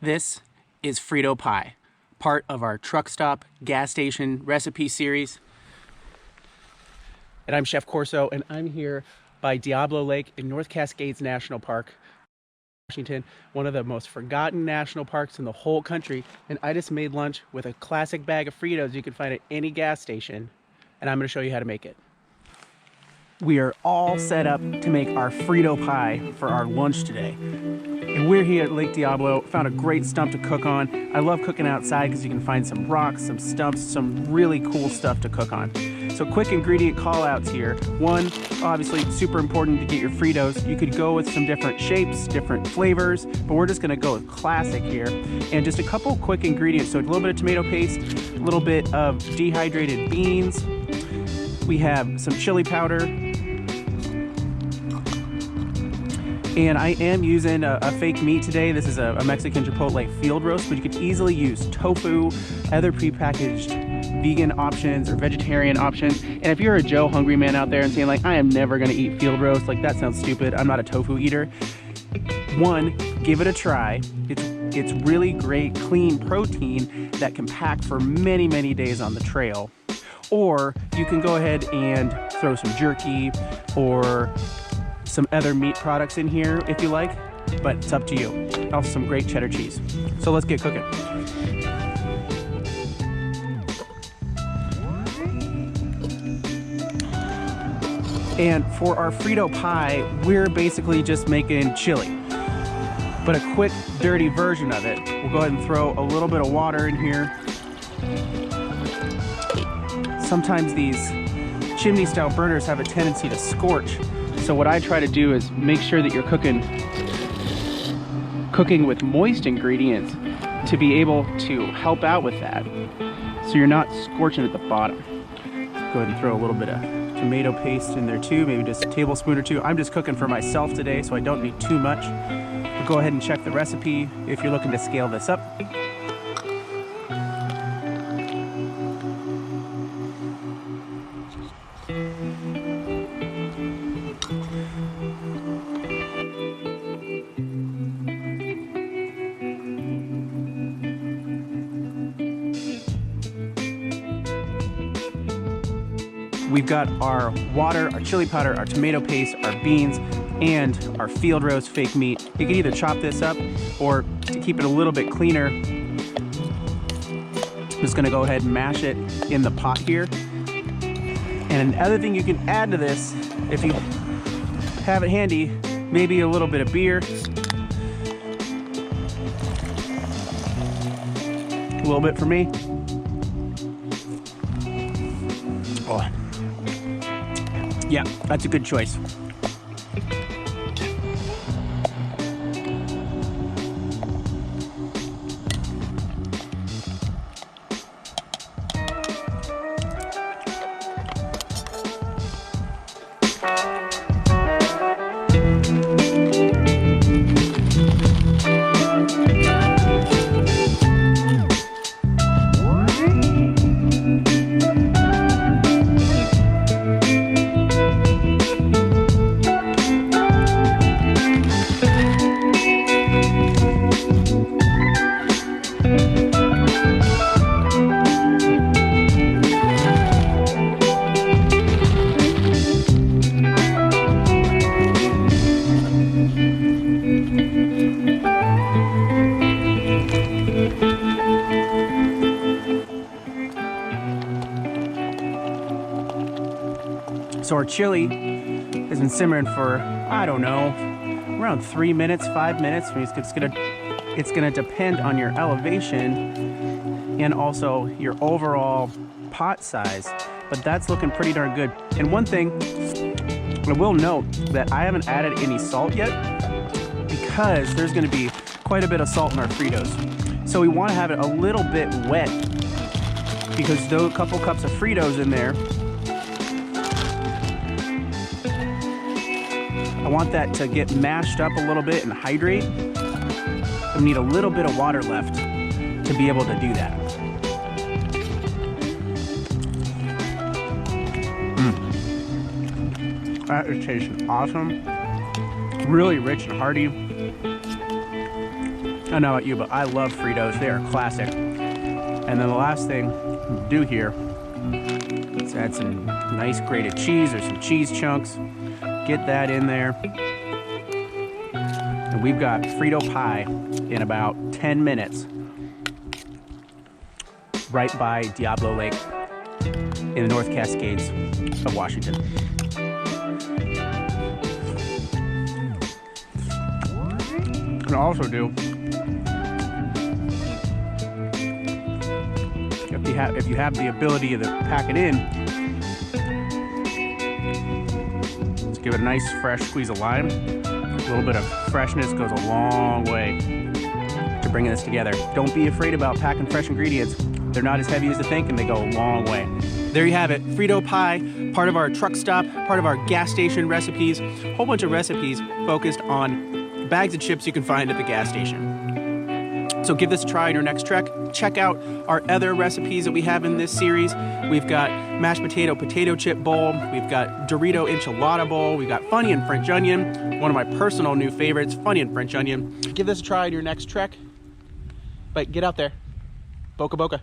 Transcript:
This is Frito Pie, part of our truck stop gas station recipe series. And I'm Chef Corso, and I'm here by Diablo Lake in North Cascades National Park, Washington, one of the most forgotten national parks in the whole country. And I just made lunch with a classic bag of Fritos you can find at any gas station, and I'm going to show you how to make it. We are all set up to make our Frito Pie for our lunch today. And we're here at Lake Diablo, found a great stump to cook on. I love cooking outside because you can find some rocks, some stumps, some really cool stuff to cook on. So quick ingredient call outs here. One, obviously super important to get your Fritos. You could go with some different shapes, different flavors, but we're just gonna go with classic here. And just a couple quick ingredients. So a little bit of tomato paste, a little bit of dehydrated beans. We have some chili powder. And I am using a fake meat today. This is a Mexican Chipotle field roast, but you could easily use tofu, other prepackaged vegan options or vegetarian options. And if you're a Joe hungry man out there and saying like, I am never gonna eat field roast, like that sounds stupid, I'm not a tofu eater. One, give it a try. It's really great, clean protein that can pack for many, many days on the trail. Or you can go ahead and throw some jerky or some other meat products in here if you like, but it's up to you. Also some great cheddar cheese. So let's get cooking. And for our Frito Pie, we're basically just making chili, but a quick dirty version of it. We'll go ahead and throw a little bit of water in here. Sometimes these chimney style burners have a tendency to scorch. So what I try to do is make sure that you're cooking with moist ingredients to be able to help out with that. So you're not scorching at the bottom. Go ahead and throw a little bit of tomato paste in there too, maybe just a tablespoon or two. I'm just cooking for myself today, so I don't need too much. But go ahead and check the recipe if you're looking to scale this up. We've got our water, our chili powder, our tomato paste, our beans, and our field roast fake meat. You can either chop this up, or to keep it a little bit cleaner, I'm just gonna go ahead and mash it in the pot here. And another thing you can add to this, if you have it handy, maybe a little bit of beer, a little bit for me. Oh. Yeah, that's a good choice. So our chili has been simmering for, I don't know, around 3 minutes, 5 minutes. It's gonna depend on your elevation and also your overall pot size, but that's looking pretty darn good. And one thing, I will note that I haven't added any salt yet because there's gonna be quite a bit of salt in our Fritos. So we wanna have it a little bit wet because those couple cups of Fritos in there, I want that to get mashed up a little bit and hydrate. I need a little bit of water left to be able to do that. That is tasting awesome. Really rich and hearty. I don't know about you, but I love Fritos. They are classic. And then the last thing we'll do here is add some nice grated cheese or some cheese chunks. Get that in there. And we've got Frito Pie in about 10 minutes right by Diablo Lake in the North Cascades of Washington. Can also do, if you have the ability to pack it in, let's give it a nice fresh squeeze of lime. A little bit of freshness goes a long way to bringing this together. Don't be afraid about packing fresh ingredients. They're not as heavy as you think, and they go a long way. There you have it, Frito Pie, part of our truck stop, part of our gas station recipes, a whole bunch of recipes focused on bags of chips you can find at the gas station. So give this a try on your next trek. Check out our other recipes that we have in this series. We've got mashed potato chip bowl. We've got Dorito enchilada bowl. We've got Funny and French onion, one of my personal new favorites, Funny and French onion. Give this a try on your next trek. But get out there. Boca boca.